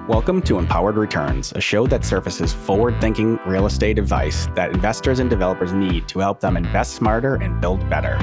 Welcome to Empowered Returns, a show that surfaces forward-thinking real estate advice that investors and developers need to help them invest smarter and build better.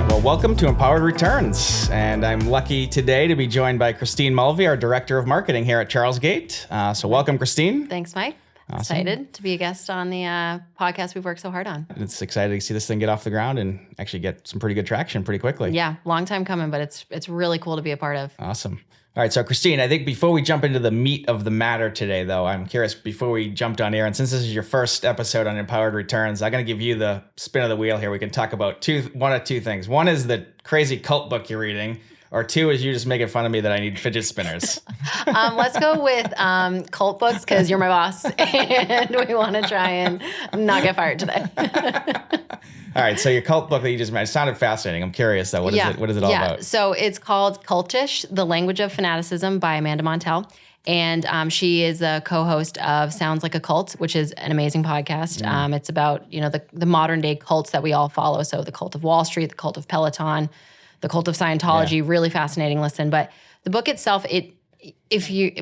Well, welcome to Empowered Returns, and I'm lucky today to be joined by Christine Mulvey, our Director of Marketing here at CHARLESGATE. So welcome, Christine. Thanks, Mike. Awesome. Excited to be a guest on the podcast we've worked so hard on. It's exciting to see this thing get off the ground and actually get some pretty good traction pretty quickly. Yeah, long time coming, but it's really cool to be a part of. Awesome. All right, so Christine, I think before we jump into the meat of the matter today, though, I'm curious, before we jumped on air, and since this is your first episode on Empowered Returns, I'm going to give you the spin of the wheel here. We can talk about one of two things. One is the crazy cult book you're reading, or two is you just making fun of me that I need fidget spinners. Let's go with cult books because you're my boss, and we want to try and not get fired today. All right, so your cult book that you just mentioned sounded fascinating. I'm curious, though. What is it all about? So it's called Cultish, The Language of Fanaticism by Amanda Montell. And she is a co-host of Sounds Like a Cult, which is an amazing podcast. It's about, the modern day cults that we all follow. So the cult of Wall Street, the cult of Peloton, the cult of Scientology, really fascinating listen. But the book itself, it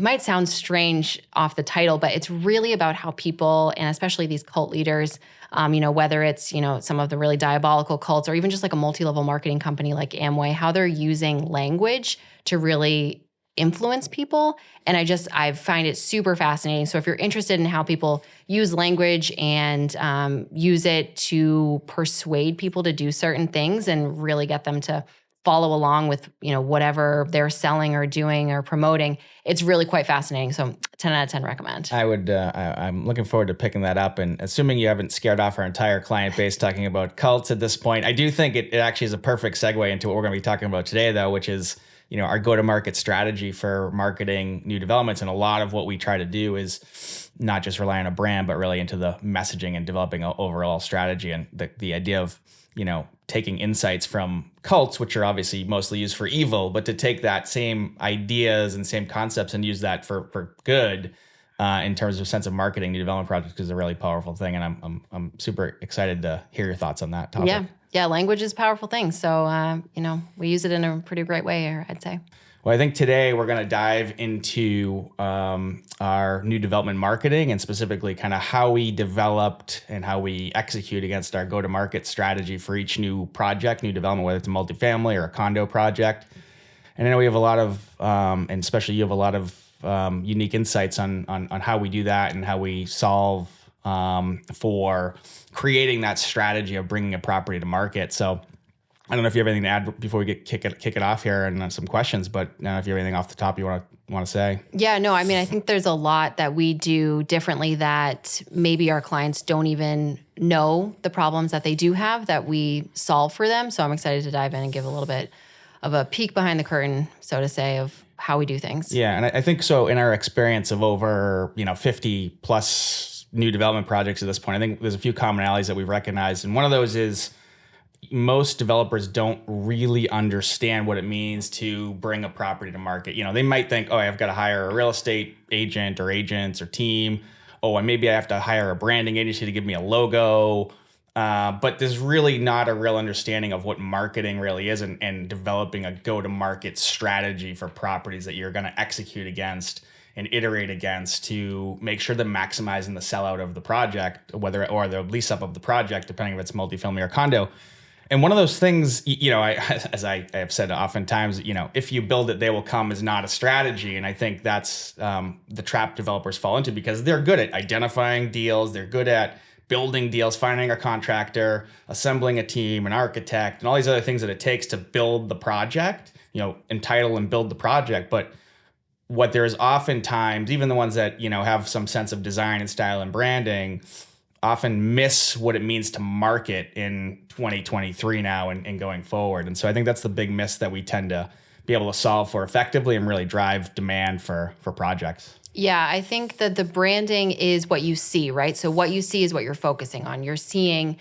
might sound strange off the title, but it's really about how people, and especially these cult leaders, whether it's, some of the really diabolical cults or even just like a multi-level marketing company like Amway, how they're using language to really influence people. And I find it super fascinating. So if you're interested in how people use language and use it to persuade people to do certain things and really get them to follow along with, whatever they're selling or doing or promoting, it's really quite fascinating. So 10 out of 10 recommend. I'm looking forward to picking that up. And assuming you haven't scared off our entire client base talking about cults at this point, I do think it actually is a perfect segue into what we're going to be talking about today, though, which is, our go-to-market strategy for marketing new developments. And a lot of what we try to do is not just rely on a brand, but really into the messaging and developing an overall strategy. And the idea of, taking insights from cults, which are obviously mostly used for evil, but to take that same ideas and same concepts and use that for good in terms of sense of marketing new development projects is a really powerful thing. And I'm super excited to hear your thoughts on that topic. Yeah, language is a powerful thing. So, we use it in a pretty great way here, I'd say. Well, I think today we're going to dive into our new development marketing and specifically kind of how we developed and how we execute against our go-to-market strategy for each new project, new development, whether it's a multifamily or a condo project. And I know we have a lot of, and especially you have a lot of unique insights on how we do that and how we solve for creating that strategy of bringing a property to market. So I don't know if you have anything to add before we kick it off here and some questions, but I don't know if you have anything off the top you want to say. Yeah, no, I mean, I think there's a lot that we do differently that maybe our clients don't even know the problems that they do have that we solve for them. So I'm excited to dive in and give a little bit of a peek behind the curtain, so to say, of how we do things. Yeah, and I think so in our experience of over, 50 plus new development projects at this point, I think there's a few commonalities that we've recognized. And one of those is most developers don't really understand what it means to bring a property to market. They might think, I've got to hire a real estate agent or agents or team. And maybe I have to hire a branding agency to give me a logo. But there's really not a real understanding of what marketing really is and developing a go-to-market strategy for properties that you're going to execute against and iterate against to make sure they're maximizing the sellout of the project, or the lease up of the project, depending if it's multifamily or condo. And one of those things, as I have said oftentimes, if you build it, they will come is not a strategy. And I think that's the trap developers fall into because they're good at identifying deals. They're good at building deals, finding a contractor, assembling a team, an architect, and all these other things that it takes to build the project, entitle and build the project. But what there's oftentimes, even the ones that, have some sense of design and style and branding, often miss what it means to market in 2023 now and going forward. And so I think that's the big miss that we tend to be able to solve for effectively and really drive demand for projects. Yeah, I think that the branding is what you see, right? So what you see is what you're focusing on. You're seeing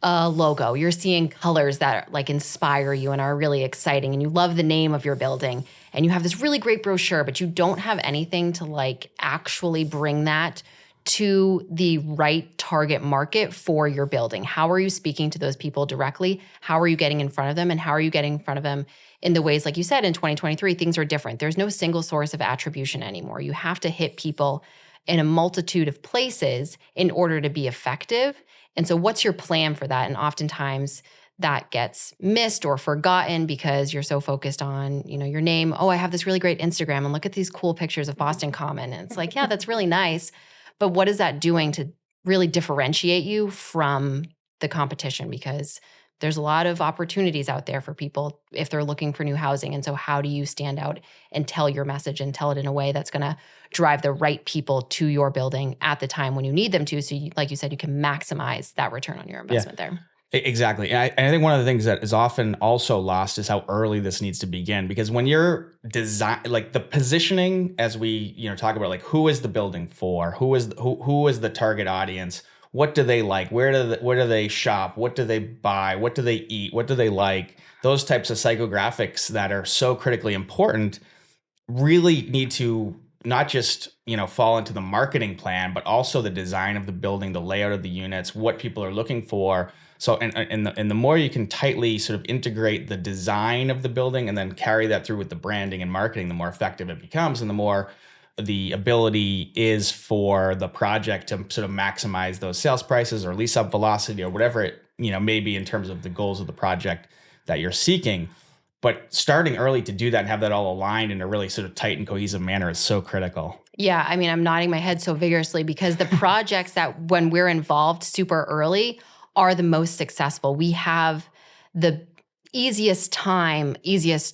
a logo. You're seeing colors that inspire you and are really exciting. And you love the name of your building. And you have this really great brochure, but you don't have anything to actually bring that to the right target market for your building. How are you speaking to those people directly? How are you getting in front of them? And how are you getting in front of them in the ways, like you said, in 2023, things are different. There's no single source of attribution anymore. You have to hit people in a multitude of places in order to be effective. And so what's your plan for that? And oftentimes that gets missed or forgotten because you're so focused on, your name. Oh, I have this really great Instagram and look at these cool pictures of Boston Common. And it's like, yeah, that's really nice. But what is that doing to really differentiate you from the competition? Because there's a lot of opportunities out there for people if they're looking for new housing. And so how do you stand out and tell your message and tell it in a way that's going to drive the right people to your building at the time when you need them to? So like you said, you can maximize that return on your investment there. Exactly. And I think one of the things that is often also lost is how early this needs to begin, because when you're like the positioning, as we, talk about, like, who is the building for, who is the target audience, what do they like, where do they shop, what do they buy, what do they eat, what do they like, those types of psychographics that are so critically important really need to not just, fall into the marketing plan, but also the design of the building, the layout of the units, what people are looking for. So, and the more you can tightly sort of integrate the design of the building and then carry that through with the branding and marketing, the more effective it becomes, and the more the ability is for the project to sort of maximize those sales prices or lease up velocity or whatever it, may be in terms of the goals of the project that you're seeking. But starting early to do that and have that all aligned in a really sort of tight and cohesive manner is so critical. Yeah, I mean, I'm nodding my head so vigorously because the projects that when we're involved super early are the most successful. We have the easiest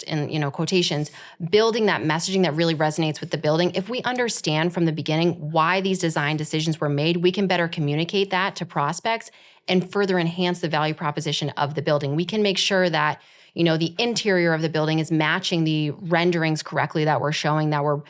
in quotations, building that messaging that really resonates with the building. If we understand from the beginning why these design decisions were made, we can better communicate that to prospects and further enhance the value proposition of the building. We can make sure that the interior of the building is matching the renderings correctly that we're showing, that we're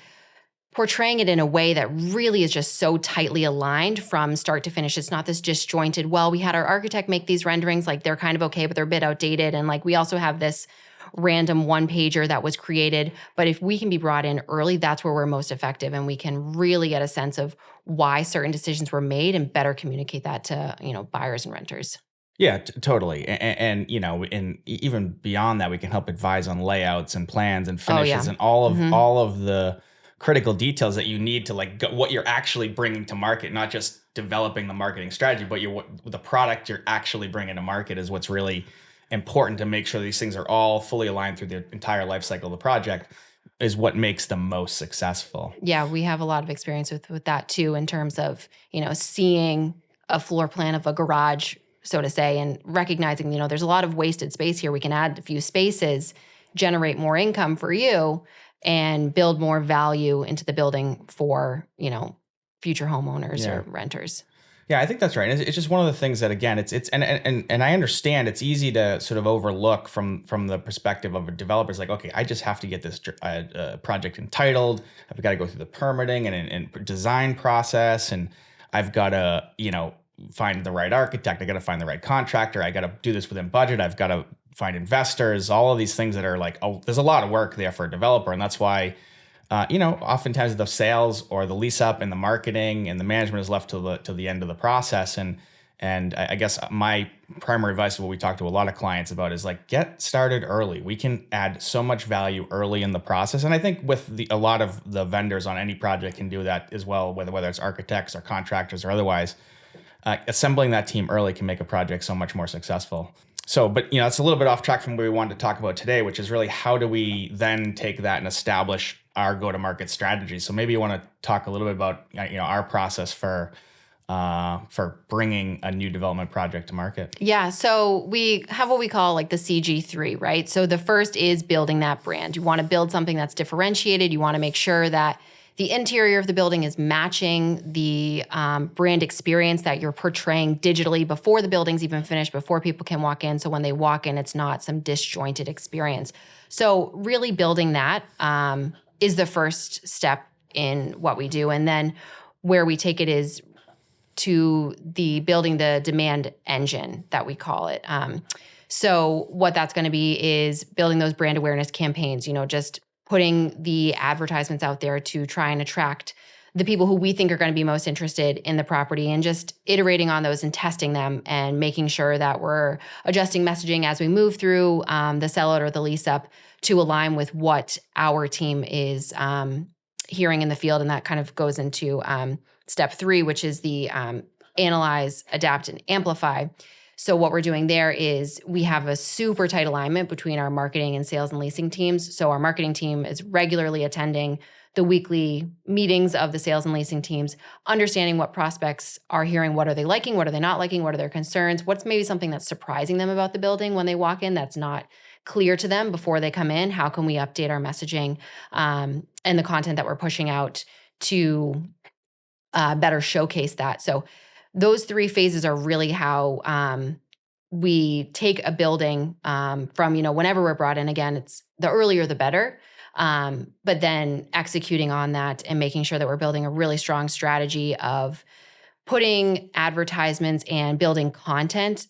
portraying it in a way that really is just so tightly aligned from start to finish. It's not this disjointed, well, we had our architect make these renderings, like they're kind of okay, but they're a bit outdated. And like we also have this random one pager that was created. But if we can be brought in early, that's where we're most effective. And we can really get a sense of why certain decisions were made and better communicate that to, buyers and renters. Yeah, totally. And and even beyond that, we can help advise on layouts and plans and finishes and all of the critical details that you need to what you're actually bringing to market, not just developing the marketing strategy, but the product you're actually bringing to market is what's really important to make sure these things are all fully aligned through the entire life cycle of the project is what makes them most successful. Yeah, we have a lot of experience with that too, in terms of, seeing a floor plan of a garage, so to say, and recognizing, there's a lot of wasted space here. We can add a few spaces, generate more income for you, and build more value into the building for, future homeowners or renters. Yeah, I think that's right. It's just one of the things that, again, it's and I understand it's easy to sort of overlook from the perspective of a developer. It's like, okay, I just have to get this project entitled. I've got to go through the permitting and design process, and I've got to, find the right architect. I got to find the right contractor. I got to do this within budget. I've got to find investors, all of these things that are like, oh, there's a lot of work there for a developer. And that's why, oftentimes the sales or the lease up and the marketing and the management is left to the end of the process. And I guess my primary advice, what we talk to a lot of clients about, is like, get started early. We can add so much value early in the process. And I think with a lot of the vendors on any project can do that as well, whether it's architects or contractors or otherwise. Assembling that team early can make a project so much more successful. So, but it's a little bit off track from what we wanted to talk about today, which is really how do we then take that and establish our go-to-market strategy. So maybe you want to talk a little bit about our process for bringing a new development project to market. Yeah, so we have what we call like the CG3, right? So the first is building that brand. You want to build something that's differentiated. You want to make sure that the interior of the building is matching the brand experience that you're portraying digitally before the building's even finished, before people can walk in. So when they walk in, it's not some disjointed experience. So really building that is the first step in what we do. And then where we take it is to building the demand engine that we call it. So what that's going to be is building those brand awareness campaigns, just putting the advertisements out there to try and attract the people who we think are going to be most interested in the property, and just iterating on those and testing them and making sure that we're adjusting messaging as we move through the sellout or the lease up to align with what our team is hearing in the field. And that kind of goes into step 3, which is the analyze, adapt, and amplify. So what we're doing there is we have a super tight alignment between our marketing and sales and leasing teams. So our marketing team is regularly attending the weekly meetings of the sales and leasing teams, understanding what prospects are hearing, what are they liking, what are they not liking, what are their concerns, what's maybe something that's surprising them about the building when they walk in that's not clear to them before they come in. How can we update our messaging and the content that we're pushing out to better showcase that? So those 3 phases are really how we take a building from, whenever we're brought in. Again, it's the earlier the better, but then executing on that and making sure that we're building a really strong strategy of putting advertisements and building content,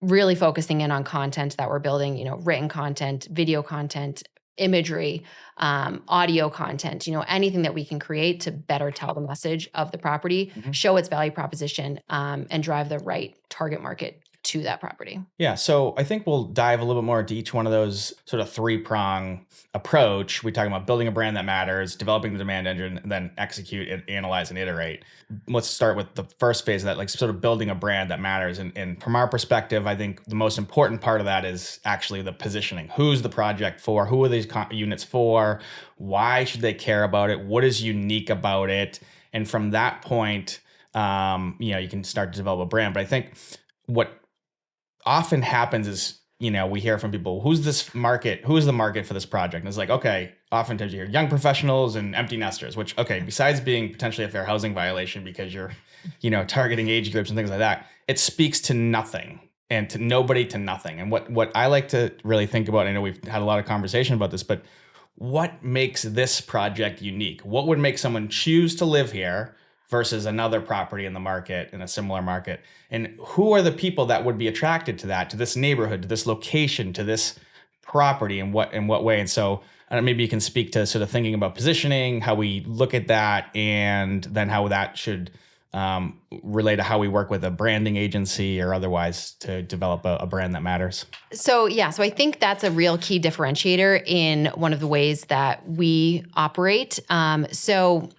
really focusing in on content that we're building, written content, video content, imagery, audio content, anything that we can create to better tell the message of the property, show its value proposition, and drive the right target market to that property. Yeah. So I think we'll dive a little bit more into each one of those sort of 3-prong approach. We talk about building a brand that matters, developing the demand engine, and then execute and analyze and iterate. Let's start with the first phase of that, like sort of building a brand that matters. And from our perspective, I think the most important part of that is actually the positioning. Who's the project for? Who are these units for? Why should they care about it? What is unique about it? And from that point, you can start to develop a brand. But I think what often happens is, we hear from people, who is the market for this project? And it's like, okay, oftentimes you hear young professionals and empty nesters, which, okay, besides being potentially a fair housing violation because you're, targeting age groups and things like that, it speaks to nothing and to nobody to nothing. And what I like to really think about, I know we've had a lot of conversation about this, but what makes this project unique? What would make someone choose to live here versus another property in the market, in a similar market? And who are the people that would be attracted to that, to this neighborhood, to this location, to this property, in what way? And so maybe you can speak to sort of thinking about positioning, how we look at that, and then how that should relate to how we work with a branding agency or otherwise to develop a brand that matters. So I think that's a real key differentiator in one of the ways that we operate. So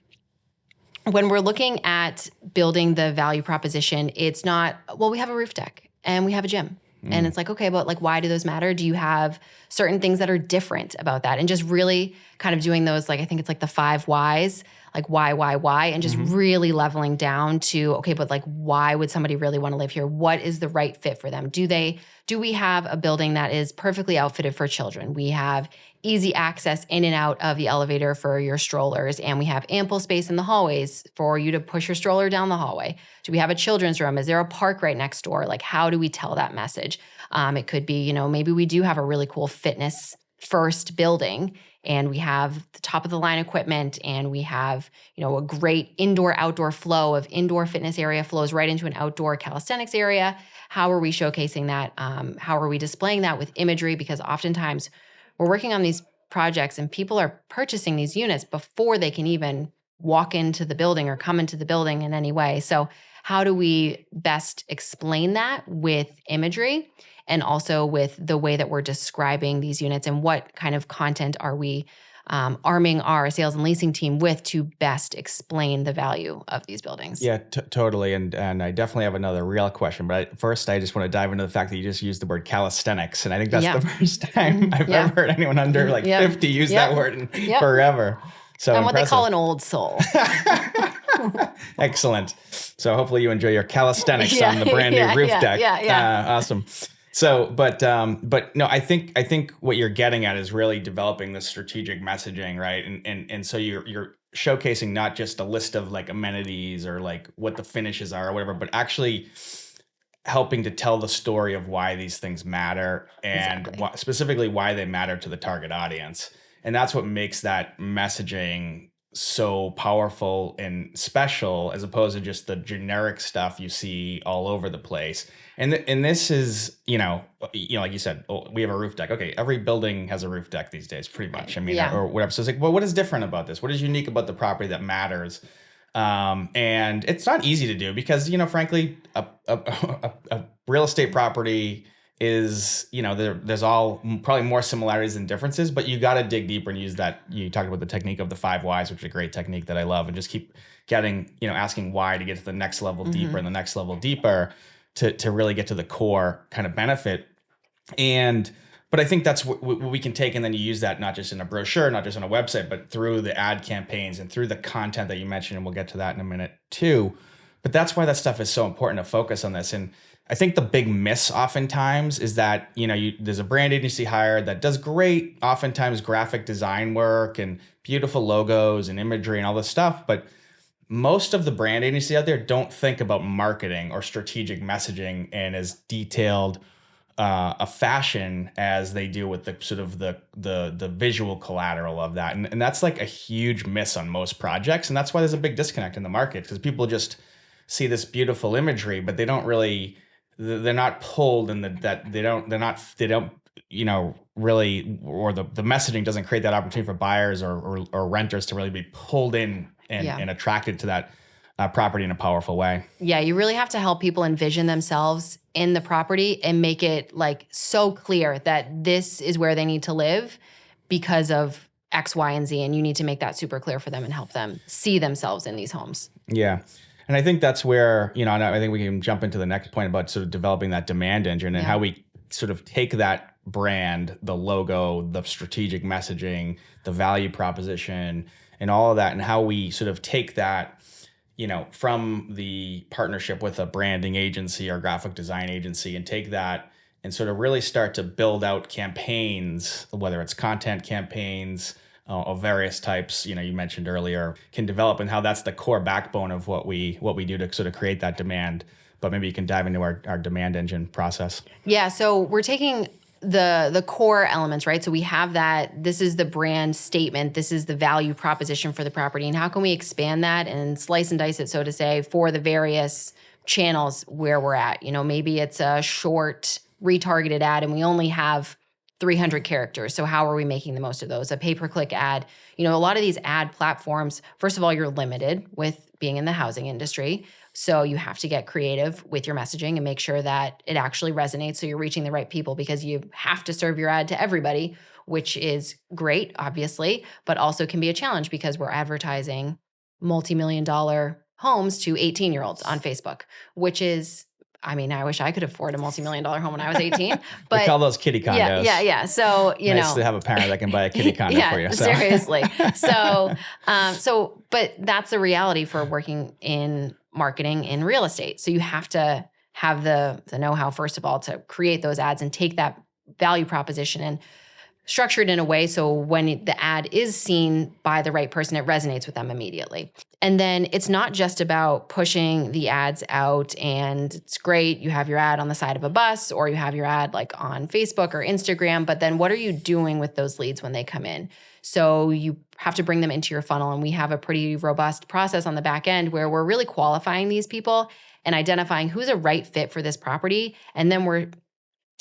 when we're looking at building the value proposition, it's not, well, we have a roof deck and we have a gym. And it's like, okay, but like, why do those matter? Do you have certain things that are different about that? And just really kind of doing those, like, I think it's like the 5 whys, like why, and just really leveling down to, okay, but like, why would somebody really want to live here? What is the right fit for them? Do we have a building that is perfectly outfitted for children? We have easy access in and out of the elevator for your strollers, and we have ample space in the hallways for you to push your stroller down the hallway. Do we have a children's room? Is there a park right next door? Like, how do we tell that message? It could be, maybe we do have a really cool fitness first building, and we have the top of the line equipment, and we have, a great indoor outdoor flow of indoor fitness area flows right into an outdoor calisthenics area. How are we showcasing that? How are we displaying that with imagery? Because oftentimes we're working on these projects and people are purchasing these units before they can even walk into the building or come into the building in any way. So how do we best explain that with imagery and also with the way that we're describing these units, and what kind of content are we arming our sales and leasing team with to best explain the value of these buildings? Yeah, totally. And I definitely have another real question. But first, I just want to dive into the fact that you just used the word calisthenics. And I think that's the first time I've ever heard anyone under 50 use that word in forever. So I'm impressive. what they call an old soul. Excellent. So hopefully you enjoy your calisthenics on the brand new roof deck. Awesome. So, but no, I think what you're getting at is really developing the strategic messaging, right? And so you're showcasing not just a list of like amenities or like what the finishes are or whatever, but actually helping to tell the story of why these things matter, and specifically why they matter to the target audience. And that's what makes that messaging so powerful and special, as opposed to just the generic stuff you see all over the place. And this is, like you said, we have a roof deck. Okay, every building has a roof deck these days, pretty much. I mean, or whatever. So it's like, well, what is different about this? What is unique about the property that matters And it's not easy to do because, frankly, a real estate property is, there's all probably more similarities than differences, but you got to dig deeper and use that. You talked about the technique of the 5 whys, which is a great technique that I love, and just keep getting, asking why to get to the next level deeper and the next level deeper to really get to the core kind of benefit. But I think that's what we can take, and then you use that not just in a brochure, not just on a website, but through the ad campaigns and through the content that you mentioned, and we'll get to that in a minute too. But that's why that stuff is so important to focus on this. And I think the big miss oftentimes is that, there's a brand agency hired that does great, oftentimes graphic design work and beautiful logos and imagery and all this stuff, but most of the brand agency out there don't think about marketing or strategic messaging in as detailed a fashion as they do with the sort of the visual collateral of that. And that's like a huge miss on most projects. And that's why there's a big disconnect in the market, because people just see this beautiful imagery, but they don't really, they're not pulled in they don't really, or the messaging doesn't create that opportunity for buyers or renters to really be pulled in and attracted to that property in a powerful way. Yeah, you really have to help people envision themselves in the property and make it like so clear that this is where they need to live because of X, Y, and Z. And you need to make that super clear for them and help them see themselves in these homes. Yeah. And I think that's where, and I think we can jump into the next point about sort of developing that demand engine and how we sort of take that brand, the logo, the strategic messaging, the value proposition, and all of that, and how we sort of take that, from the partnership with a branding agency or graphic design agency, and take that and sort of really start to build out campaigns, whether it's content campaigns of various types, you mentioned earlier, can develop, and how that's the core backbone of what we do to sort of create that demand. But maybe you can dive into our demand engine process. Yeah, so we're taking the core elements, right? So we have that, this is the brand statement, this is the value proposition for the property, and how can we expand that and slice and dice it, so to say, for the various channels where we're at. Maybe it's a short retargeted ad and we only have 300 characters. So how are we making the most of those? A pay-per-click ad. A lot of these ad platforms, first of all, you're limited with being in the housing industry. So you have to get creative with your messaging and make sure that it actually resonates, so you're reaching the right people, because you have to serve your ad to everybody, which is great, obviously, but also can be a challenge because we're advertising multi-million-dollar homes to 18-year-olds on Facebook, which is, I wish I could afford a multi-million-dollar home when I was 18. But we call those kitty condos. Yeah. So, nice to have a parent that can buy a kitty condo for you. So. Seriously. But that's the reality for working in marketing in real estate. So you have to have the know-how, first of all, to create those ads and take that value proposition and structure it in a way so when the ad is seen by the right person, it resonates with them immediately. And then it's not just about pushing the ads out and it's great, you have your ad on the side of a bus or you have your ad like on Facebook or Instagram, but then what are you doing with those leads when they come in? So you have to bring them into your funnel, and we have a pretty robust process on the back end where we're really qualifying these people and identifying who's a right fit for this property, and then we're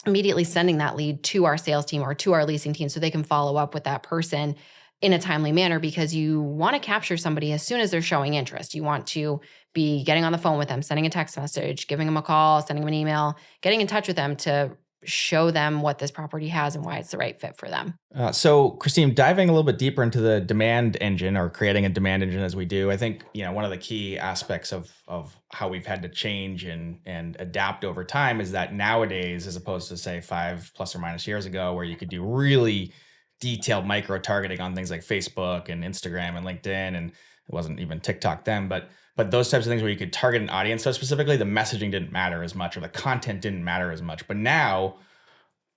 immediately sending that lead to our sales team or to our leasing team so they can follow up with that person in a timely manner, because you want to capture somebody as soon as they're showing interest. You want to be getting on the phone with them, sending a text message, giving them a call, sending them an email, getting in touch with them to show them what this property has and why it's the right fit for them. So Christine, diving a little bit deeper into the demand engine, or creating a demand engine as we do, I think, one of the key aspects of how we've had to change and adapt over time is that nowadays, as opposed to say 5 plus or minus years ago, where you could do really detailed micro targeting on things like Facebook and Instagram and LinkedIn, and it wasn't even TikTok then, but those types of things where you could target an audience so specifically, the messaging didn't matter as much or the content didn't matter as much. But now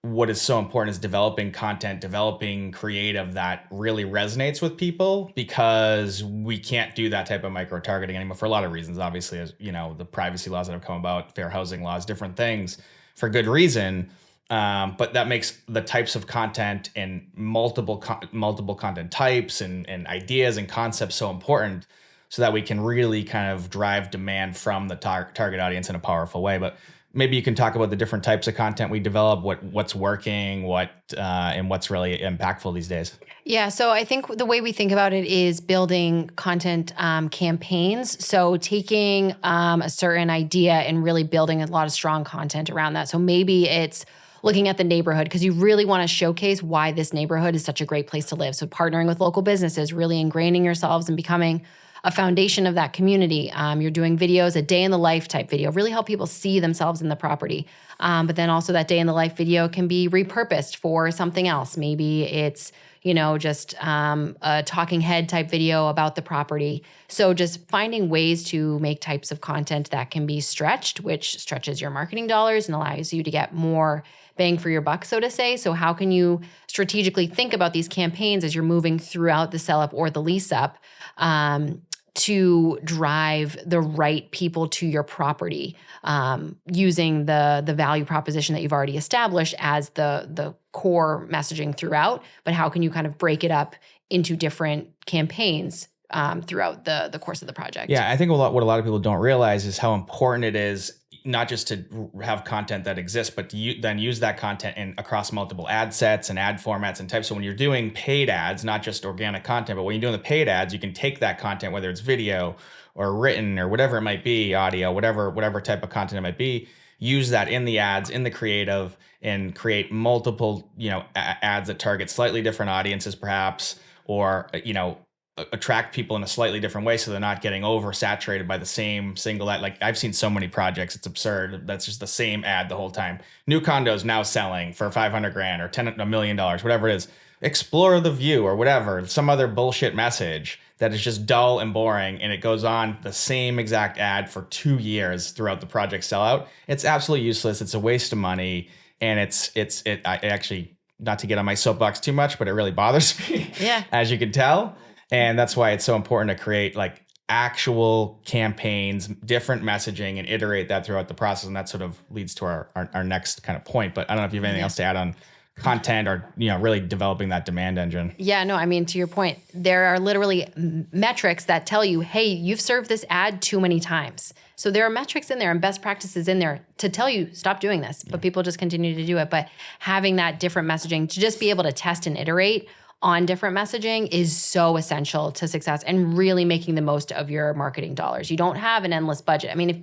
what is so important is developing content, developing creative that really resonates with people, because we can't do that type of micro targeting anymore for a lot of reasons. Obviously, as the privacy laws that have come about, fair housing laws, different things, for good reason. But that makes the types of content and multiple content types and ideas and concepts so important, so that we can really kind of drive demand from the target audience in a powerful way. But maybe you can talk about the different types of content we develop, what's working, and what's really impactful these days. Yeah, so I think the way we think about it is building content campaigns. So taking a certain idea and really building a lot of strong content around that. So maybe it's looking at the neighborhood because you really want to showcase why this neighborhood is such a great place to live. So partnering with local businesses, really ingraining yourselves and becoming a foundation of that community. You're doing videos, a day in the life type video, really help people see themselves in the property. But then also that day in the life video can be repurposed for something else. Maybe it's, just a talking head type video about the property. So just finding ways to make types of content that can be stretched, which stretches your marketing dollars and allows you to get more bang for your buck, so to say. So how can you strategically think about these campaigns as you're moving throughout the sell up or the lease up? To drive the right people to your property, using the value proposition that you've already established as the core messaging throughout. But how can you kind of break it up into different campaigns throughout the course of the project? Yeah, I think what a lot of people don't realize is how important it is not just to have content that exists, but to then use that content across multiple ad sets and ad formats and types. So when you're doing paid ads, not just organic content, but when you're doing the paid ads, you can take that content, whether it's video or written or whatever it might be, audio, whatever type of content it might be, use that in the ads, in the creative, and create multiple, ads that target slightly different audiences perhaps, or, attract people in a slightly different way so they're not getting oversaturated by the same single ad. Like I've seen so many projects, it's absurd. That's just the same ad the whole time. New condos now selling for 500 grand or $1 million, whatever it is. Explore the view or whatever, some other bullshit message that is just dull and boring, and it goes on the same exact ad for 2 years throughout the project sellout. It's absolutely useless. It's a waste of money, and I actually, not to get on my soapbox too much, but it really bothers me. Yeah. As you can tell. And that's why it's so important to create like actual campaigns, different messaging, and iterate that throughout the process. And that sort of leads to our next kind of point. But I don't know if you have anything else to add on content or, really developing that demand engine. Yeah, no, I mean, to your point, there are literally metrics that tell you, hey, you've served this ad too many times. So there are metrics in there and best practices in there to tell you, stop doing this, but people just continue to do it. But having that different messaging to just be able to test and iterate on different messaging is so essential to success and really making the most of your marketing dollars. You don't have an endless budget. I mean, if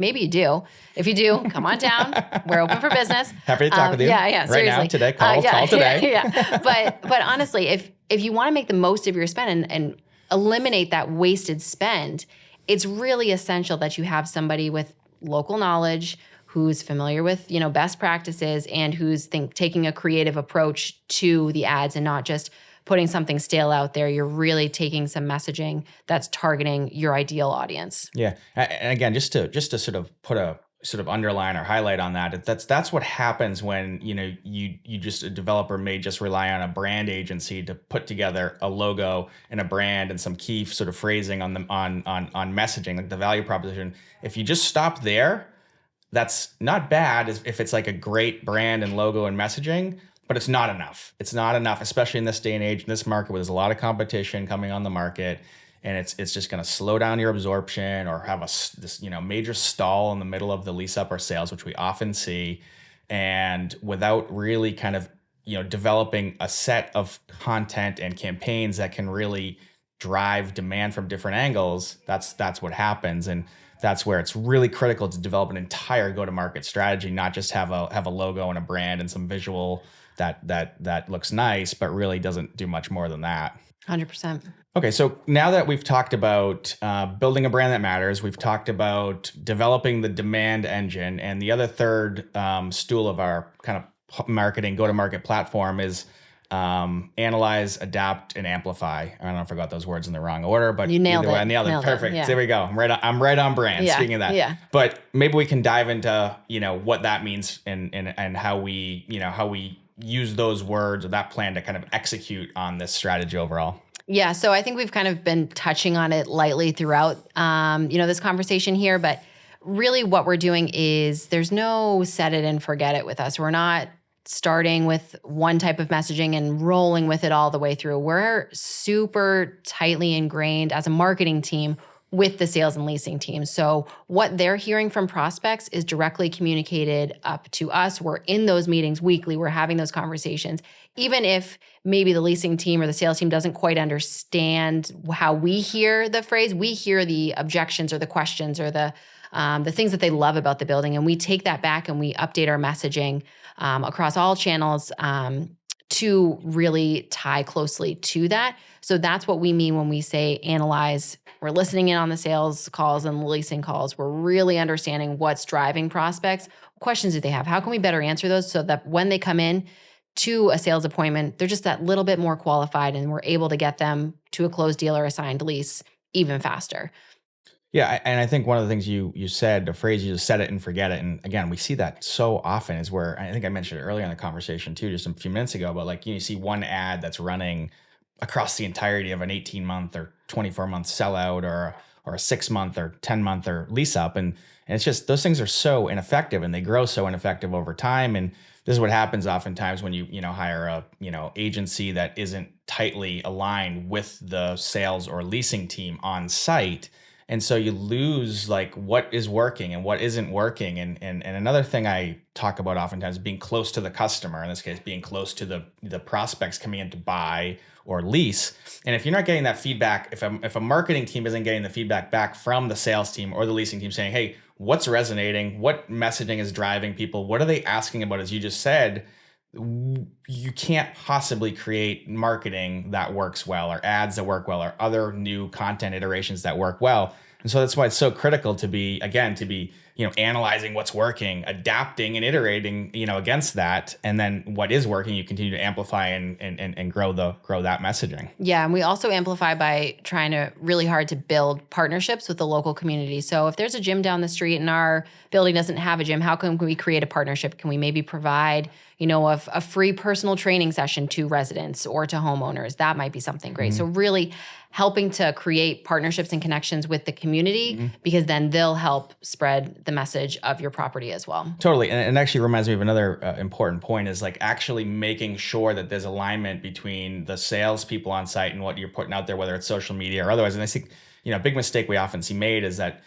you do, come on down. We're open for business. Happy to talk with you. Yeah, seriously. Right now, today, call today. Yeah. But honestly, if you want to make the most of your spend and eliminate that wasted spend, it's really essential that you have somebody with local knowledge who's familiar with, best practices and who's taking a creative approach to the ads and not just putting something stale out there. You're really taking some messaging that's targeting your ideal audience. Yeah. And again, just to sort of put a sort of underline or highlight on that, that's what happens when, you just, a developer may just rely on a brand agency to put together a logo and a brand and some key sort of phrasing on messaging, like the value proposition. If you just stop there, that's not bad if it's like a great brand and logo and messaging, but it's not enough. It's not enough, especially in this day and age, in this market where there's a lot of competition coming on the market, and it's just going to slow down your absorption or have this major stall in the middle of the lease up or sales, which we often see. And without really kind of developing a set of content and campaigns that can really drive demand from different angles, that's what happens. And that's where it's really critical to develop an entire go-to-market strategy, not just have a logo and a brand and some visual that looks nice, but really doesn't do much more than that. 100%. Okay, so now that we've talked about building a brand that matters, we've talked about developing the demand engine, and the other third stool of our kind of marketing go-to-market platform is analyze, adapt, and amplify. I don't know if I got those words in the wrong order, but you nailed it. I nailed it. Perfect. Yeah. There we go. I'm right on brand. Yeah. Speaking of that, yeah. But maybe we can dive into what that means and how we use those words or that plan to kind of execute on this strategy overall. Yeah, so I think we've kind of been touching on it lightly throughout, this conversation here, but really what we're doing is there's no set it and forget it with us. We're not starting with one type of messaging and rolling with it all the way through. We're super tightly ingrained as a marketing team, with the sales and leasing team. So what they're hearing from prospects is directly communicated up to us. We're in those meetings weekly. We're having those conversations. Even if maybe the leasing team or the sales team doesn't quite understand how we hear the phrase, we hear the objections or the questions or the things that they love about the building. And we take that back and we update our messaging across all channels to really tie closely to that. So that's what we mean when we say analyze. We're listening in on the sales calls and leasing calls. We're really understanding what's driving prospects. What questions do they have? How can we better answer those so that when they come in to a sales appointment, they're just that little bit more qualified and we're able to get them to a closed deal or a signed lease even faster. Yeah, and I think one of the things you said, the phrase you just set it and forget it, and again, we see that so often is where, I think I mentioned it earlier in the conversation too, just a few minutes ago, but like you see one ad that's running across the entirety of an 18-month or 24-month sellout or a 6-month or 10-month or lease up, and it's just those things are so ineffective and they grow so ineffective over time. And this is what happens oftentimes when you hire a agency that isn't tightly aligned with the sales or leasing team on site. And so you lose like what is working and what isn't working. And another thing I talk about oftentimes is being close to the customer, in this case, being close to the prospects coming in to buy or lease. And if you're not getting that feedback, if a marketing team isn't getting the feedback back from the sales team or the leasing team saying, hey, what's resonating? What messaging is driving people? What are they asking about? As you just said, you can't possibly create marketing that works well or ads that work well or other new content iterations that work well. And so that's why it's so critical to be analyzing what's working, adapting and iterating, against that. And then what is working, you continue to amplify and grow that messaging. Yeah. And we also amplify by trying to really hard to build partnerships with the local community. So if there's a gym down the street and our building doesn't have a gym, how can we create a partnership? Can we maybe provide, a free personal training session to residents or to homeowners? That might be something great. So really helping to create partnerships and connections with the community, because then they'll help spread the message of your property as well. Totally. And it actually reminds me of another important point is like actually making sure that there's alignment between the salespeople on site and what you're putting out there, whether it's social media or otherwise. And I think, a big mistake we often see made is that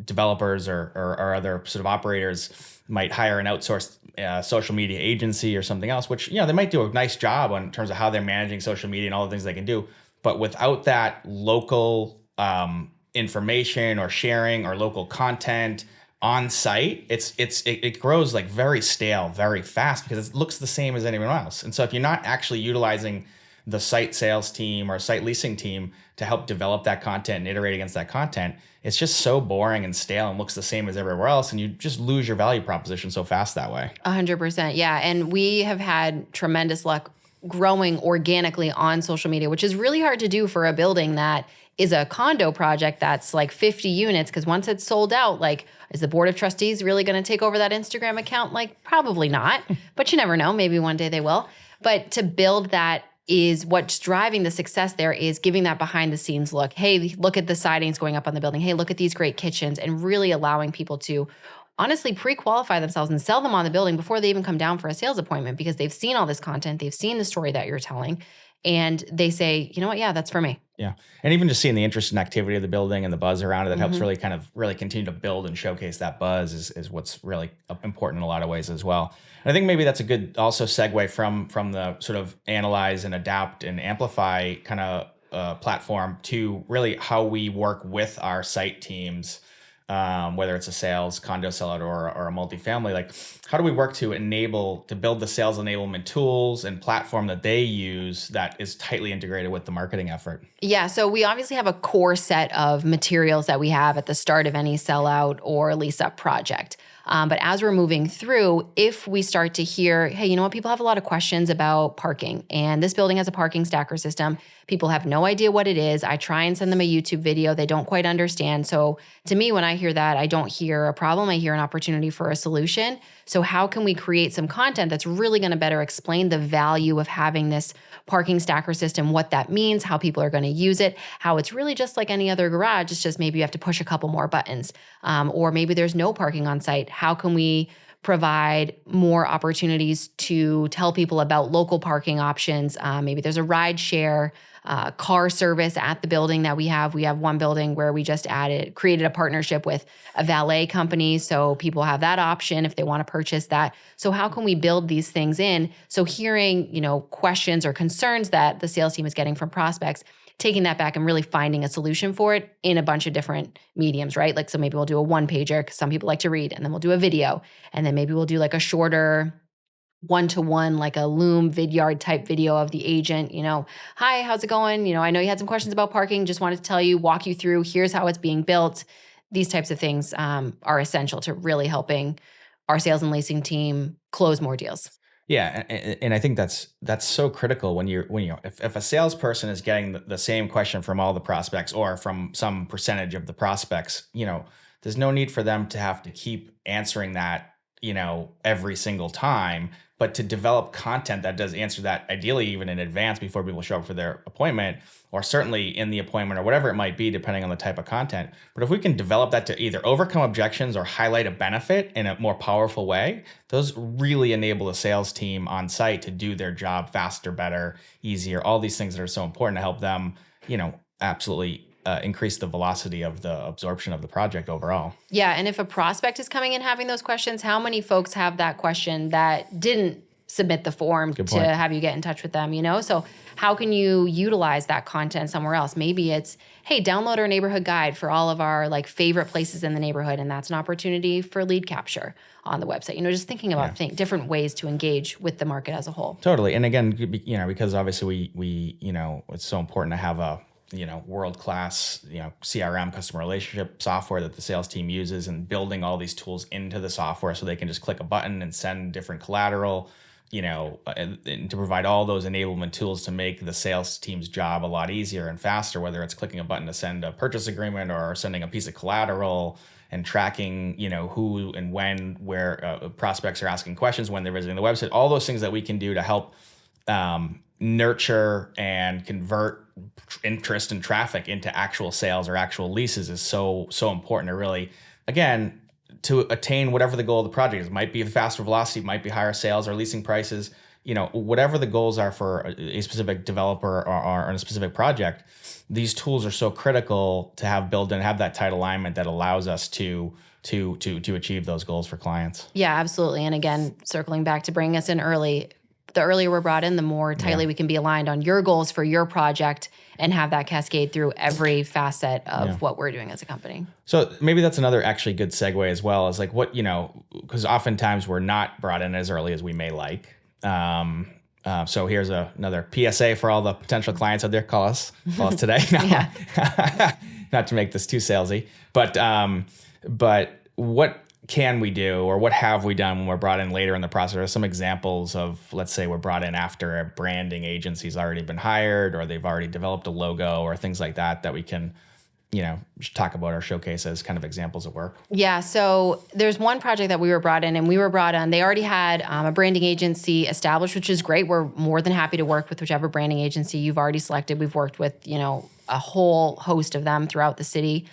developers or other sort of operators might hire an outsourced social media agency or something else, which, they might do a nice job in terms of how they're managing social media and all the things they can do. But without that local information or sharing or local content on site, it grows like very stale, very fast because it looks the same as anyone else. And so if you're not actually utilizing the site sales team or site leasing team to help develop that content and iterate against that content, it's just so boring and stale and looks the same as everywhere else. And you just lose your value proposition so fast that way. 100%. Yeah. And we have had tremendous luck growing organically on social media, which is really hard to do for a building that is a condo project that's like 50 units. Because once it's sold out, like, is the board of trustees really going to take over that Instagram account? Like, probably not, but you never know. Maybe one day they will. But to build that is what's driving the success there is giving that behind the scenes look. Hey, look at the sidings going up on the building. Hey, look at these great kitchens, and really allowing people to honestly pre-qualify themselves and sell them on the building before they even come down for a sales appointment, because they've seen all this content. They've seen the story that you're telling, and they say, you know what? Yeah, that's for me. Yeah. And even just seeing the interest and activity of the building and the buzz around it, that helps really continue to build and showcase that buzz is what's really important in a lot of ways as well. And I think maybe that's a good also segue from the sort of analyze and adapt and amplify kind of platform to really how we work with our site teams, whether it's a sales, condo sellout, or a multifamily. Like, how do we work to build the sales enablement tools and platform that they use that is tightly integrated with the marketing effort? Yeah, so we obviously have a core set of materials that we have at the start of any sellout or lease up project. But as we're moving through, if we start to hear, hey, you know what, people have a lot of questions about parking, and this building has a parking stacker system. People have no idea what it is. I try and send them a YouTube video. They don't quite understand. So to me, when I hear that, I don't hear a problem. I hear an opportunity for a solution. So how can we create some content that's really going to better explain the value of having this parking stacker system, what that means, how people are going to use it, how it's really just like any other garage. It's just maybe you have to push a couple more buttons, or maybe there's no parking on site. How can we provide more opportunities to tell people about local parking options. Maybe there's a ride share, car service at the building that we have. We have one building where we just created a partnership with a valet company. So people have that option if they want to purchase that. So how can we build these things in? So hearing, questions or concerns that the sales team is getting from prospects, taking that back and really finding a solution for it in a bunch of different mediums, right? Like, so maybe we'll do a one-pager because some people like to read, and then we'll do a video, and then maybe we'll do like a shorter one-to-one, like a Loom Vidyard type video of the agent, hi, how's it going? I know you had some questions about parking, just wanted to tell you, walk you through, here's how it's being built. These types of things are essential to really helping our sales and leasing team close more deals. Yeah, and I think that's so critical when if a salesperson is getting the same question from all the prospects or from some percentage of the prospects, there's no need for them to have to keep answering that, every single time, but to develop content that does answer that, ideally even in advance before people show up for their appointment, or certainly in the appointment, or whatever it might be, depending on the type of content. But if we can develop that to either overcome objections or highlight a benefit in a more powerful way, those really enable the sales team on site to do their job faster, better, easier, all these things that are so important to help them, absolutely increase the velocity of the absorption of the project overall. Yeah, and if a prospect is coming in having those questions, how many folks have that question that didn't submit the form to have you get in touch with them, So how can you utilize that content somewhere else? Maybe it's, hey, download our neighborhood guide for all of our favorite places in the neighborhood, and that's an opportunity for lead capture on the website. Just thinking about different ways to engage with the market as a whole. Totally. And again, because obviously we it's so important to have a world-class, CRM, customer relationship software that the sales team uses, and building all these tools into the software so they can just click a button and send different collateral, and to provide all those enablement tools to make the sales team's job a lot easier and faster, whether it's clicking a button to send a purchase agreement or sending a piece of collateral and tracking, who and when, where prospects are asking questions when they're visiting the website, all those things that we can do to help nurture and convert interest and traffic into actual sales or actual leases is so important to really, again, to attain whatever the goal of the project is. It might be the faster velocity, it might be higher sales or leasing prices, whatever the goals are for a specific developer or in a specific project. These tools are so critical to have built and have that tight alignment that allows us to achieve those goals for clients. Yeah, absolutely. And again, circling back to bringing us in early, the earlier we're brought in, the more tightly we can be aligned on your goals for your project and have that cascade through every facet of what we're doing as a company. So maybe that's another actually good segue as well, is what, because oftentimes we're not brought in as early as we may like. So here's another PSA for all the potential clients out there. Call us today. Not to make this too salesy, but what can we do, or what have we done when we're brought in later in the process? Are some examples of, let's say we're brought in after a branding agency's already been hired, or they've already developed a logo, or things like that we can, just talk about or showcase as kind of examples of work? Yeah. So there's one project that we were brought in, and we were brought on. They already had a branding agency established, which is great. We're more than happy to work with whichever branding agency you've already selected. We've worked with, a whole host of them throughout the city.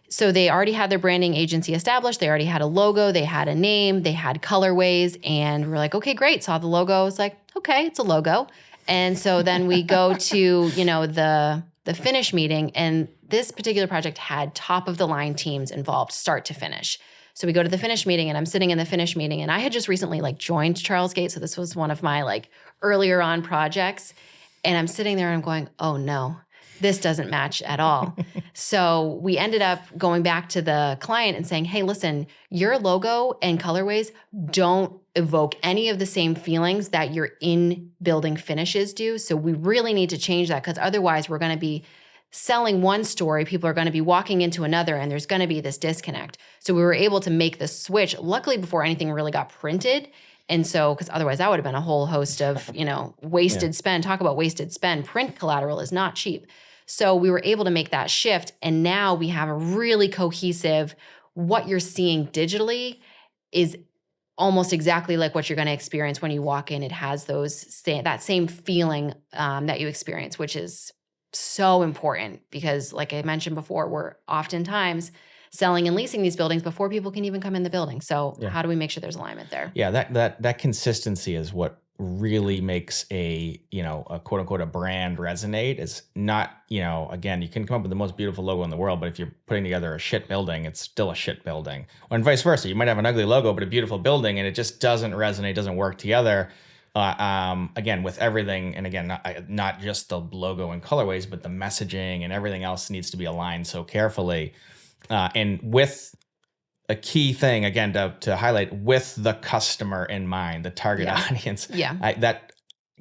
So they already had their branding agency established. They already had a logo. They had a name. They had colorways. And we're like, okay, great. Saw the logo. It's like, okay, it's a logo. And so then we go to, the finish meeting. And this particular project had top of the line teams involved, start to finish. So we go to the finish meeting, and I'm sitting in the finish meeting, and I had just recently joined CHARLESGATE. So this was one of my earlier on projects. And I'm sitting there and I'm going, oh no, this doesn't match at all. So we ended up going back to the client and saying, hey, listen, your logo and colorways don't evoke any of the same feelings that your in-building finishes do. So we really need to change that, because otherwise we're going to be selling one story, people are going to be walking into another, and there's going to be this disconnect. So we were able to make the switch, luckily before anything really got printed. And so, because otherwise that would have been a whole host of, wasted spend. Talk about wasted spend. Print collateral is not cheap. So we were able to make that shift. And now we have a really cohesive, what you're seeing digitally is almost exactly like what you're going to experience when you walk in. It has that same feeling that you experience, which is so important because, like I mentioned before, we're oftentimes selling and leasing these buildings before people can even come in the building. So how do we make sure there's alignment there? Yeah, that consistency is what really makes a quote unquote a brand resonate. Is not, again, you can come up with the most beautiful logo in the world, but if you're putting together a shit building, it's still a shit building. And vice versa. You might have an ugly logo, but a beautiful building, and it just doesn't resonate, doesn't work together. Again, with everything, and again, not just the logo and colorways, but the messaging and everything else needs to be aligned so carefully. And with a key thing, again, to highlight, with the customer in mind, the target audience. Yeah. That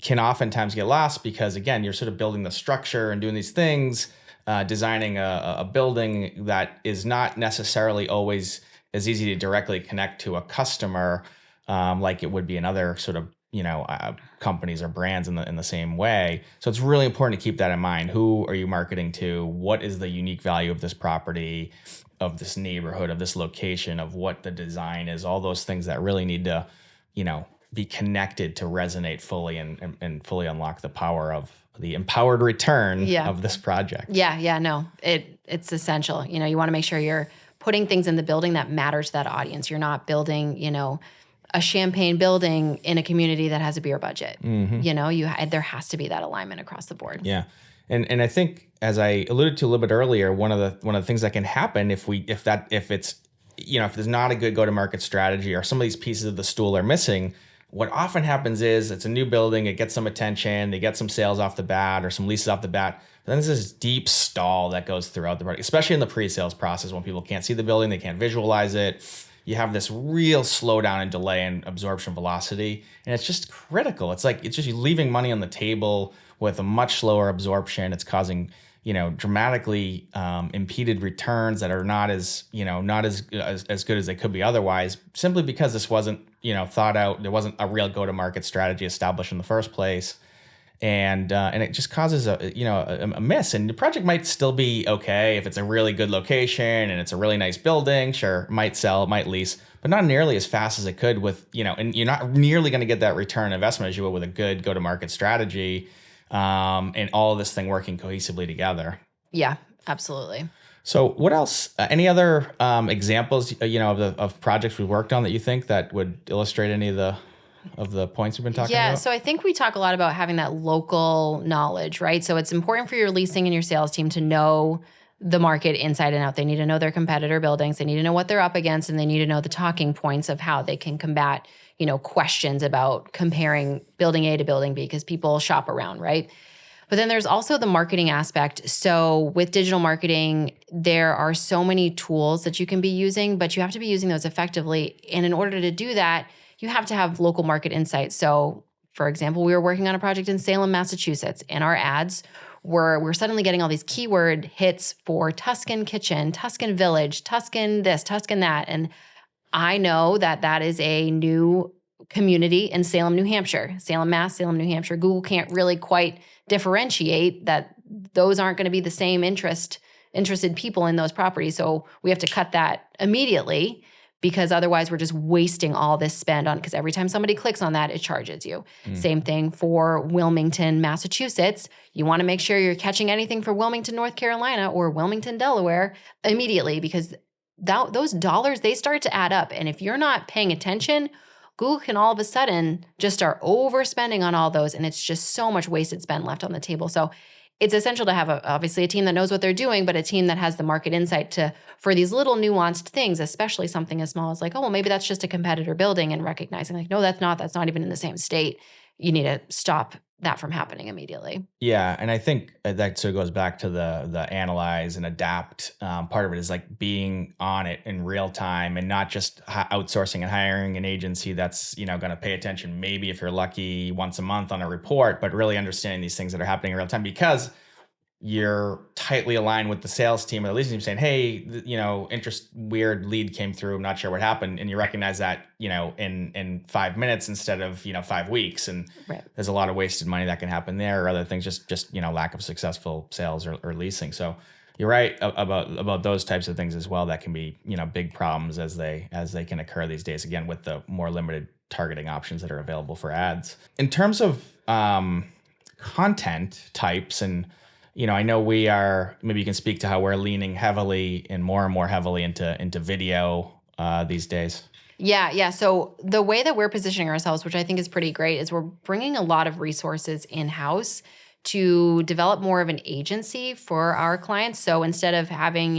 can oftentimes get lost because, again, you're sort of building the structure and doing these things, designing a building that is not necessarily always as easy to directly connect to a customer like it would be in other sort of companies or brands in the same way. So it's really important to keep that in mind. Who are you marketing to? What is the unique value of this property, of this neighborhood, of this location, of what the design is? All those things that really need to, be connected to resonate fully and fully unlock the power of the empowered return of this project. Yeah, no, it's essential. You want to make sure you're putting things in the building that matter to that audience. You're not building, a champagne building in a community that has a beer budget. There has to be that alignment across the board. Yeah. And I think, as I alluded to a little bit earlier, one of the things that can happen if there's not a good go-to-market strategy, or some of these pieces of the stool are missing, what often happens is it's a new building, it gets some attention, they get some sales off the bat or some leases off the bat. But then there's this deep stall that goes throughout the project, especially in the pre-sales process when people can't see the building, they can't visualize it. You have this real slowdown and delay in absorption velocity, and it's just critical. It's just you leaving money on the table with a much slower absorption. It's causing dramatically impeded returns that are not as good as they could be otherwise, simply because this wasn't thought out. There wasn't a real go-to-market strategy established in the first place. And it just causes a miss. And the project might still be okay if it's a really good location and it's a really nice building. Sure, might sell, might lease, but not nearly as fast as it could with and you're not nearly going to get that return on investment as you will with a good go-to-market strategy, and all of this thing working cohesively together. Yeah, absolutely. So what else? Any other examples of projects we worked on that you think that would illustrate any of the points we've been talking about? Yeah, so I think we talk a lot about having that local knowledge, right? So it's important for your leasing and your sales team to know the market inside and out. They need to know their competitor buildings. They need to know what they're up against, and they need to know the talking points of how they can combat, questions about comparing building A to building B, because people shop around, right? But then there's also the marketing aspect. So with digital marketing, there are so many tools that you can be using, but you have to be using those effectively. And in order to do that, you have to have local market insights. So, for example, we were working on a project in Salem, Massachusetts, and our ads we're suddenly getting all these keyword hits for Tuscan kitchen, Tuscan village, Tuscan this, Tuscan that. And I know that is a new community in Salem, New Hampshire, Salem, Mass, Salem, New Hampshire. Google can't really quite differentiate that those aren't going to be the same interested people in those properties. So we have to cut that immediately, because otherwise we're just wasting all this spend on, because every time somebody clicks on that, it charges you. Same thing for Wilmington, Massachusetts. You want to make sure you're catching anything for Wilmington, North Carolina or Wilmington, Delaware immediately, because those dollars, they start to add up. And if you're not paying attention, Google can all of a sudden just start overspending on all those. And it's just so much wasted spend left on the table. So it's essential to have obviously a team that knows what they're doing, but a team that has the market insight for these little nuanced things, especially something as small as like, oh, well, maybe that's just a competitor building, and recognizing like, no, that's not even in the same state. You need to stop that from happening immediately. Yeah. And I think that sort of goes back to the analyze and adapt. Part of it is like being on it in real time, and not just outsourcing and hiring an agency that's, going to pay attention maybe if you're lucky once a month on a report, but really understanding these things that are happening in real time, because you're tightly aligned with the sales team or the leasing team saying, hey, weird lead came through, I'm not sure what happened. And you recognize that, in 5 minutes instead of, 5 weeks. And there's a lot of wasted money that can happen there, or other things, just lack of successful sales or leasing. So you're right about those types of things as well. That can be, big problems as they can occur these days, again, with the more limited targeting options that are available for ads. In terms of content types and I know we are, maybe you can speak to how we're leaning heavily and more heavily into video these days. Yeah. So the way that we're positioning ourselves, which I think is pretty great, is we're bringing a lot of resources in-house to develop more of an agency for our clients. So instead of having,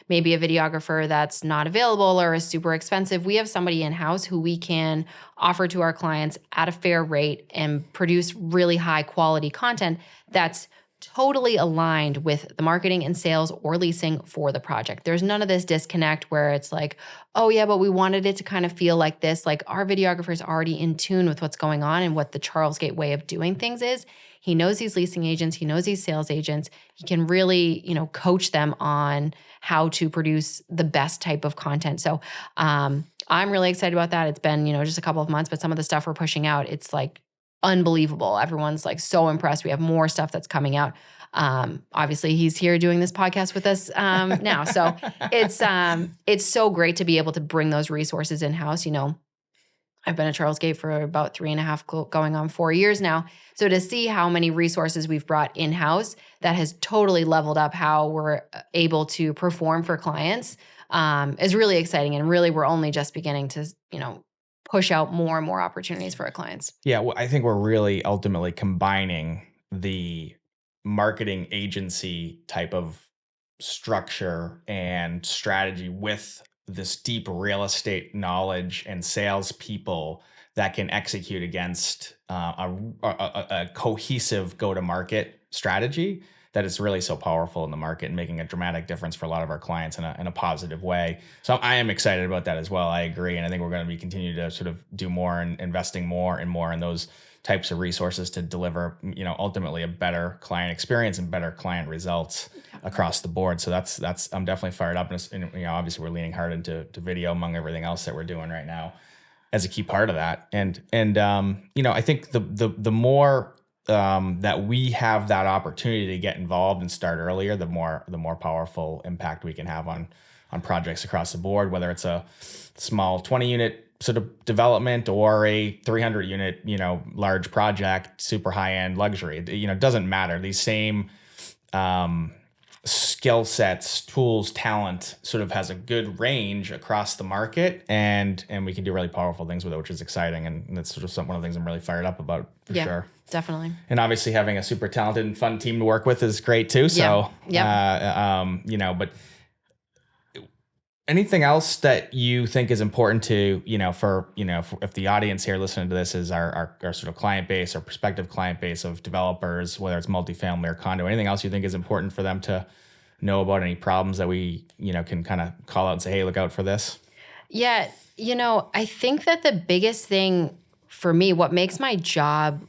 maybe a videographer that's not available or is super expensive, we have somebody in-house who we can offer to our clients at a fair rate and produce really high quality content that's totally aligned with the marketing and sales or leasing for the project. There's none of this disconnect where it's like, oh yeah, but we wanted it to kind of feel like this. Like our videographer is already in tune with what's going on and what the CHARLESGATE way of doing things is. He knows these leasing agents, he knows these sales agents. He can really, coach them on how to produce the best type of content. So I'm really excited about that. It's been, just a couple of months, but some of the stuff we're pushing out, it's like unbelievable. Everyone's like so impressed. We have more stuff that's coming out. Obviously he's here doing this podcast with us now. So it's so great to be able to bring those resources in-house. I've been at CHARLESGATE for about 3.5 going on 4 years now. So to see how many resources we've brought in-house, that has totally leveled up how we're able to perform for clients is really exciting. And really, we're only just beginning to, push out more and more opportunities for our clients. Yeah, well, I think we're really ultimately combining the marketing agency type of structure and strategy with this deep real estate knowledge and salespeople that can execute against a cohesive go-to-market strategy that is really so powerful in the market and making a dramatic difference for a lot of our clients in a positive way. So I am excited about that as well. I agree. And I think we're going to be continue to sort of do more and investing more in those types of resources to deliver, ultimately a better client experience and better client results across the board. So that's I'm definitely fired up. And obviously we're leaning hard into video among everything else that we're doing right now as a key part of that. And I think the more that we have that opportunity to get involved and start earlier, the more powerful impact we can have on projects across the board, whether it's a small 20 unit sort of development or a 300 unit, large project, super high end luxury. It doesn't matter. These same skill sets, tools, talent sort of has a good range across the market, and we can do really powerful things with it, which is exciting. And that's sort of one of the things I'm really fired up about for sure. Definitely. And obviously having a super talented and fun team to work with is great too. So, but anything else that you think is important to, if the audience here listening to this is our sort of client base or prospective client base of developers, whether it's multifamily or condo, anything else you think is important for them to know about, any problems that we, can kind of call out and say, hey, look out for this? Yeah. I think that the biggest thing for me, what makes my job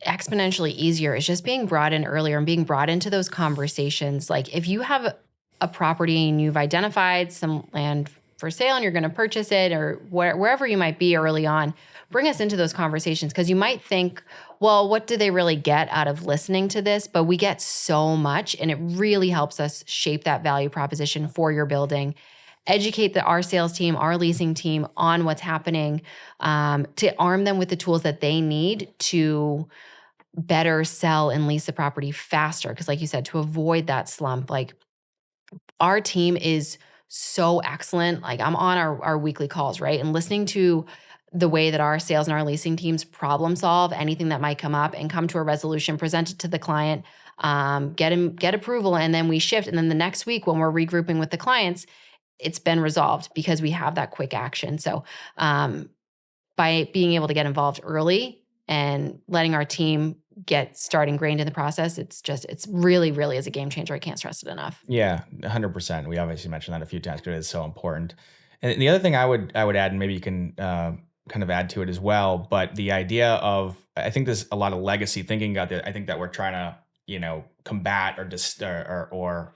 exponentially easier is just being brought in earlier and being brought into those conversations. Like if you have a property and you've identified some land for sale and you're going to purchase it, or wherever you might be early on, bring us into those conversations, because you might think, well, what do they really get out of listening to this? But we get so much, and it really helps us shape that value proposition for your building. Educate our sales team, our leasing team on what's happening, to arm them with the tools that they need to better sell and lease the property faster. Because like you said, to avoid that slump, like our team is so excellent. Like I'm on our weekly calls, right? And listening to the way that our sales and our leasing teams problem solve anything that might come up and come to a resolution, present it to the client, get approval, and then we shift. And then the next week when we're regrouping with the clients, it's been resolved because we have that quick action. So by being able to get involved early and letting our team start ingrained in the process, it's really, really is a game changer. I can't stress it enough. Yeah, 100%. We obviously mentioned that a few times because it is so important. And the other thing I would add, and maybe you can kind of add to it as well, but the idea of, I think there's a lot of legacy thinking out there. I think that we're trying to, combat or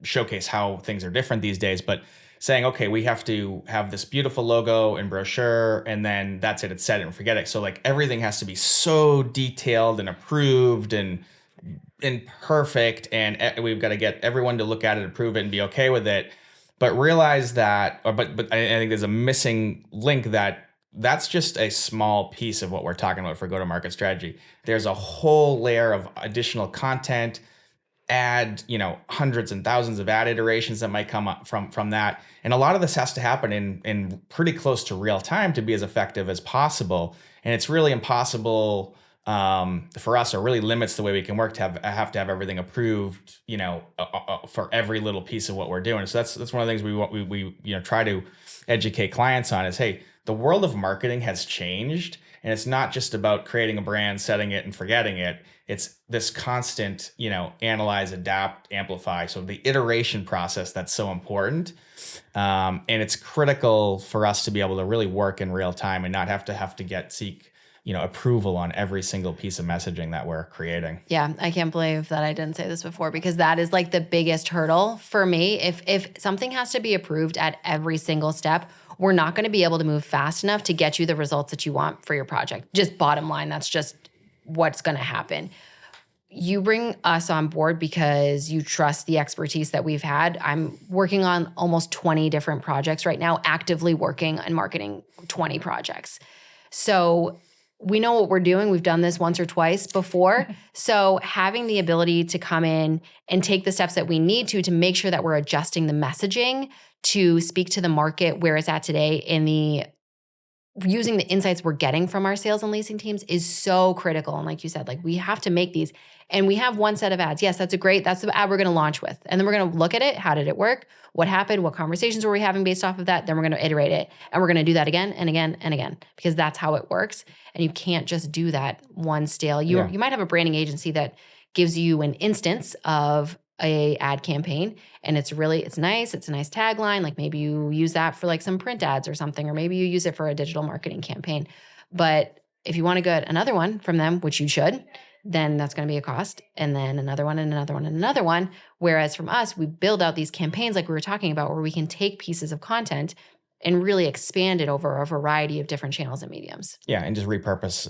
showcase how things are different these days, but saying, okay, we have to have this beautiful logo and brochure, and then that's it, it's set it and forget it. So like everything has to be so detailed and approved and perfect, and we've got to get everyone to look at it, approve it, and be okay with it. But realize that, but I think there's a missing link that's just a small piece of what we're talking about for go-to-market strategy. There's a whole layer of additional content, ad, hundreds and thousands of ad iterations that might come up from that. And a lot of this has to happen in pretty close to real time to be as effective as possible. And it's really impossible for us, or really limits the way we can work to have to have everything approved, for every little piece of what we're doing. So that's one of the things we try to educate clients on is, hey, the world of marketing has changed, and it's not just about creating a brand, setting it and forgetting it. It's this constant, analyze, adapt, amplify. So the iteration process, that's so important. And it's critical for us to be able to really work in real time and not have to seek approval on every single piece of messaging that we're creating. Yeah, I can't believe that I didn't say this before, because that is like the biggest hurdle for me. If something has to be approved at every single step, we're not going to be able to move fast enough to get you the results that you want for your project. Just bottom line, that's just what's going to happen. You bring us on board because you trust the expertise that we've had. I'm working on almost 20 different projects right now, actively working on marketing 20 projects. So we know what we're doing. We've done this once or twice before. So having the ability to come in and take the steps that we need to make sure that we're adjusting the messaging to speak to the market where it's at today, using the insights we're getting from our sales and leasing teams is so critical. And like you said, we have to make these, and we have one set of ads. Yes, that's the ad we're going to launch with. And then we're going to look at it. How did it work? What happened? What conversations were we having based off of that? Then we're going to iterate it. And we're going to do that again and again and again, because that's how it works. And you can't just do that one stale. You might have a branding agency that gives you an instance of a ad campaign, and it's nice. It's a nice tagline. Like maybe you use that for some print ads or something, or maybe you use it for a digital marketing campaign. But if you want to get another one from them, which you should, then that's going to be a cost, and then another one and another one and another one. Whereas from us, we build out these campaigns like we were talking about, where we can take pieces of content and really expand it over a variety of different channels and mediums. Yeah, and just repurpose,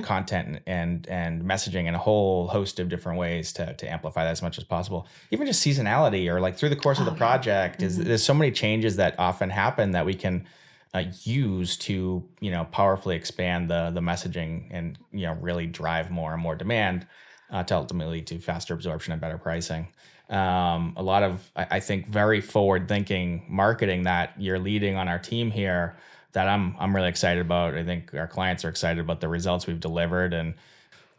content and messaging in a whole host of different ways to amplify that as much as possible. Even just seasonality, or through the course of the project, there's so many changes that often happen that we can use to powerfully expand the messaging and really drive more and more demand to ultimately lead to faster absorption and better pricing. A lot of, I think, very forward-thinking marketing that you're leading on our team here that I'm really excited about. I think our clients are excited about the results we've delivered, and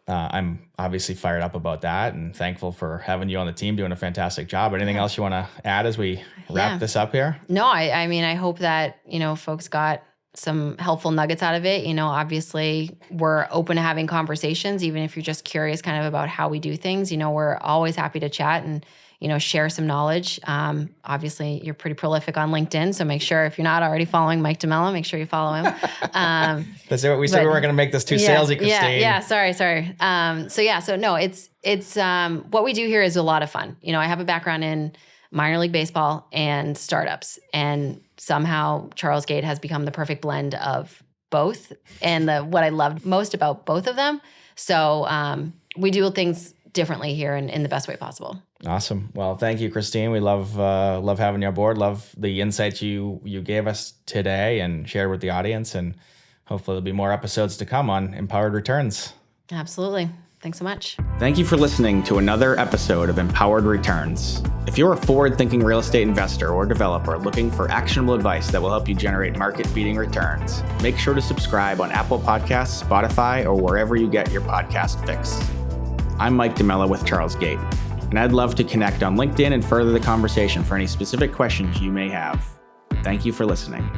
I'm obviously fired up about that and thankful for having you on the team doing a fantastic job. Anything else you want to add as we wrap this up here? No, I mean, I hope that, folks got some helpful nuggets out of it. Obviously we're open to having conversations, even if you're just curious kind of about how we do things. We're always happy to chat and, share some knowledge. Obviously you're pretty prolific on LinkedIn, so make sure, if you're not already following Mike DiMella, make sure you follow him. That's what we said. We weren't going to make this too salesy, Christine. Yeah. Sorry. So no, it's what we do here is a lot of fun. I have a background in minor league baseball and startups, and somehow CHARLESGATE has become the perfect blend of both, and what I loved most about both of them. So we do things differently here in the best way possible. Awesome. Well, thank you, Christine. We love having you on board. Love the insights you gave us today and shared with the audience, and hopefully there'll be more episodes to come on Empowered Returns. Absolutely. Thanks so much. Thank you for listening to another episode of Empowered Returns. If you're a forward-thinking real estate investor or developer looking for actionable advice that will help you generate market-beating returns, make sure to subscribe on Apple Podcasts, Spotify, or wherever you get your podcast fix. I'm Mike DiMella with CHARLESGATE, and I'd love to connect on LinkedIn and further the conversation for any specific questions you may have. Thank you for listening.